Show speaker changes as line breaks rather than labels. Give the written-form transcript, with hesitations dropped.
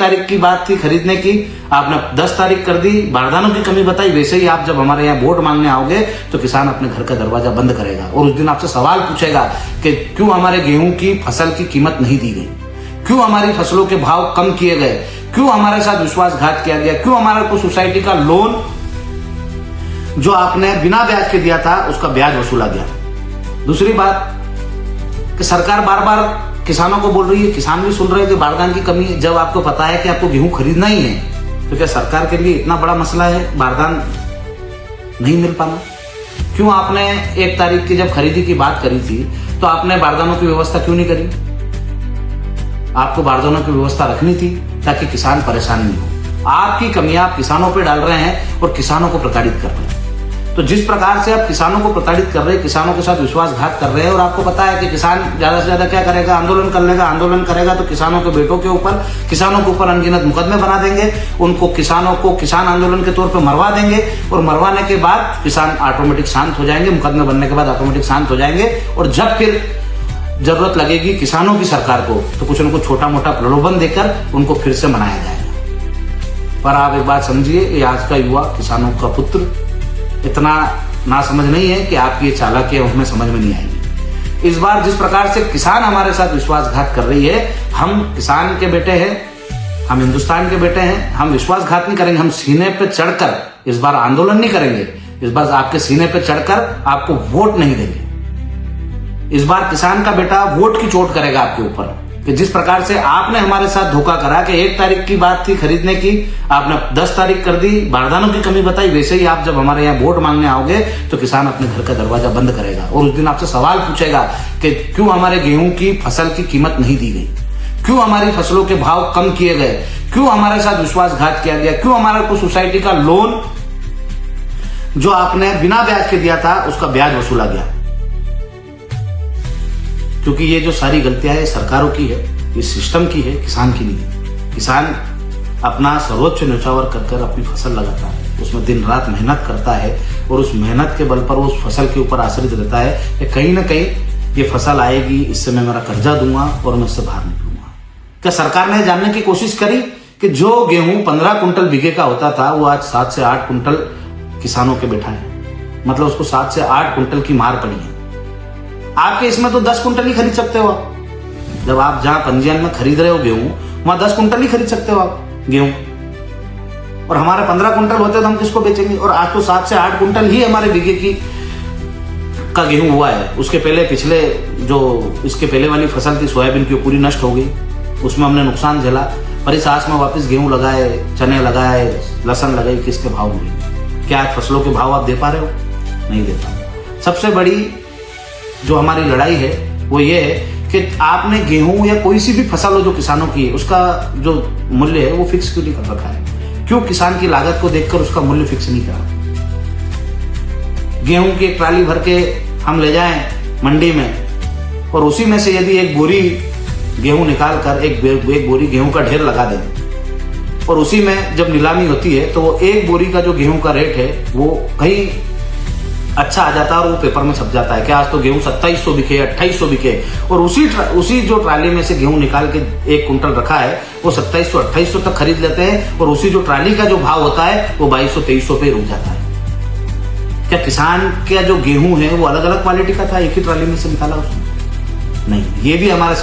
तारीख की बात थी खरीदने की, आपने 10 तारीख कर दी, बारदानों की कमी बताई। वैसे ही आप जब हमारे यहाँ वोट मांगने आओगे तो किसान अपने घर का दरवाजा बंद करेगा और उस दिन आपसे सवाल पूछेगा कि क्यों हमारे गेहूं की फसल की कीमत नहीं दी गई, क्यों हमारी फसलों के भाव कम किए गए, क्यों हमारे साथ विश्वासघात किया गया, क्यों हमारे को सोसाइटी का लोन जो आपने बिना ब्याज के दिया था उसका ब्याज वसूला गया। दूसरी बात कि सरकार बार बार किसानों को बोल रही है, किसान भी सुन रहे हैं कि बारदान की कमी, जब आपको पता है कि आपको गेहूं खरीदना ही है तो क्या सरकार के लिए इतना बड़ा मसला है बारदान नहीं मिल पाना? क्यों आपने 1 तारीख की जब खरीदी की बात करी थी तो आपने बारदानों की व्यवस्था क्यों नहीं करी? आपको बारदानों की व्यवस्था रखनी थी ताकि किसान परेशान नहीं हो। आपकी कमियां आप किसानों पे डाल रहे हैं और किसानों को प्रताड़ित कर रहे हैं। तो जिस प्रकार से आप किसानों को प्रताड़ित कर रहे हैं, किसानों के साथ विश्वासघात कर रहे हैं, और आपको पता है कि किसान ज्यादा से ज्यादा क्या करेगा, आंदोलन कर लेगा। आंदोलन करेगा तो किसानों के बेटों के ऊपर, किसानों के ऊपर अनगिनत मुकदमे बना देंगे, उनको किसानों को किसान आंदोलन के तौर पर मरवा देंगे, और मरवाने के बाद किसान ऑटोमेटिक शांत हो जाएंगे, मुकदमे बनने के बाद ऑटोमेटिक शांत हो जाएंगे। और जब फिर जरूरत लगेगी किसानों की सरकार को तो कुछ उनको छोटा मोटा प्रलोभन देकर उनको फिर से मनाया जाएगा। पर आप एक बात समझिए, ये आज का युवा, किसानों का पुत्र इतना ना समझ नहीं है कि आपकी ये चालाकियां हमें समझ में नहीं आएगी। इस बार जिस प्रकार से किसान हमारे साथ विश्वासघात कर रही है, हम किसान के बेटे हैं, हम हिंदुस्तान के बेटे हैं, हम विश्वासघात नहीं करेंगे। हम सीने पे चढ़कर इस बार आंदोलन नहीं करेंगे, इस बार आपके सीने पे चढ़कर आपको वोट नहीं देंगे। इस बार किसान का बेटा वोट की चोट करेगा आपके ऊपर कि जिस प्रकार से आपने हमारे साथ धोखा करा कि 1 तारीख की बात थी खरीदने की, आपने 10 तारीख कर दी, बारदानों की कमी बताई। वैसे ही आप जब हमारे यहाँ वोट मांगने आओगे तो किसान अपने घर का दरवाजा बंद करेगा और उस दिन आपसे सवाल पूछेगा कि क्यों हमारे गेहूं की फसल की कीमत नहीं दी गई, क्यों हमारी फसलों के भाव कम किए गए, क्यों हमारे साथ विश्वासघात किया गया, क्यों हमारे को सोसाइटी का लोन जो आपने बिना ब्याज के दिया था उसका ब्याज वसूला गया। क्योंकि ये जो सारी गलतियां है सरकारों की है, ये सिस्टम की है, किसान की नहीं। किसान अपना सर्वोच्च न्यौछावर कर अपनी फसल लगाता है, उसमें दिन रात मेहनत करता है और उस मेहनत के बल पर वो उस फसल के ऊपर आश्रित रहता है कि कहीं ना कहीं ये फसल आएगी, इससे मैं मेरा कर्जा दूंगा और मैं इससे बाहर निकलूंगा। क्या सरकार ने जानने की कोशिश करी कि जो गेहूं 15 कुंटल बीघे का होता था वो आज 7 से 8 कुंटल किसानों के बैठा है, मतलब उसको 7 से 8 कुंटल की मार पड़ी है। आपके इसमें तो 10 कुंटल ही खरीद सकते हो आप। जब आप जहां पंजीयन में खरीद रहे हो गेहूं, वहां 10 कुंटल ही खरीद सकते हो आप गेहूं, और हमारे 15 कुंटल होते तो हम किसको बेचेंगे? और आज तो 7 से 8 कुंटल ही हमारे बीघे की का गेहूं हुआ है। उसके पहले पिछले जो इसके पहले वाली फसल थी सोयाबीन की, पूरी नष्ट हो गई, उसमें हमने नुकसान झेला। पर इस आस में वापस गेहूं लगाए, चने लगाए, लहसुन लगाई, किसके भाव मिले? क्या फसलों के भाव आप दे पा रहे हो? नहीं दे पा रहे। सबसे बड़ी जो हमारी लड़ाई है वो ये है कि आपने गेहूं या कोई सी भी फसल हो जो किसानों की है, उसका जो मूल्य है वो फिक्स क्यों नहीं कर रखा है? क्यों किसान की लागत को देखकर उसका मूल्य फिक्स नहीं करा? गेहूं की एक ट्राली भर के हम ले जाएं मंडी में और उसी में से यदि एक बोरी गेहूं निकाल कर एक बोरी गेहूं का ढेर लगा दें और उसी में जब नीलामी होती है तो वो एक बोरी का जो गेहूं का रेट है वो कहीं अच्छा आ जाता है और वो पेपर में छप जाता है कि आज तो गेहूं 2700 बिके, 2800 बिके, और उसी जो ट्राली में से गेहूं निकाल के 1 कुंटल रखा है वो 2700 2800 तक खरीद लेते हैं, और उसी जो ट्राली का जो भाव होता है वो 2200 2300 पे रुक जाता है। क्या किसान का जो गेहूं है वो अलग अलग क्वालिटी का था, एक ही ट्राली में से निकाला उसने? नहीं, ये भी हमारे साथ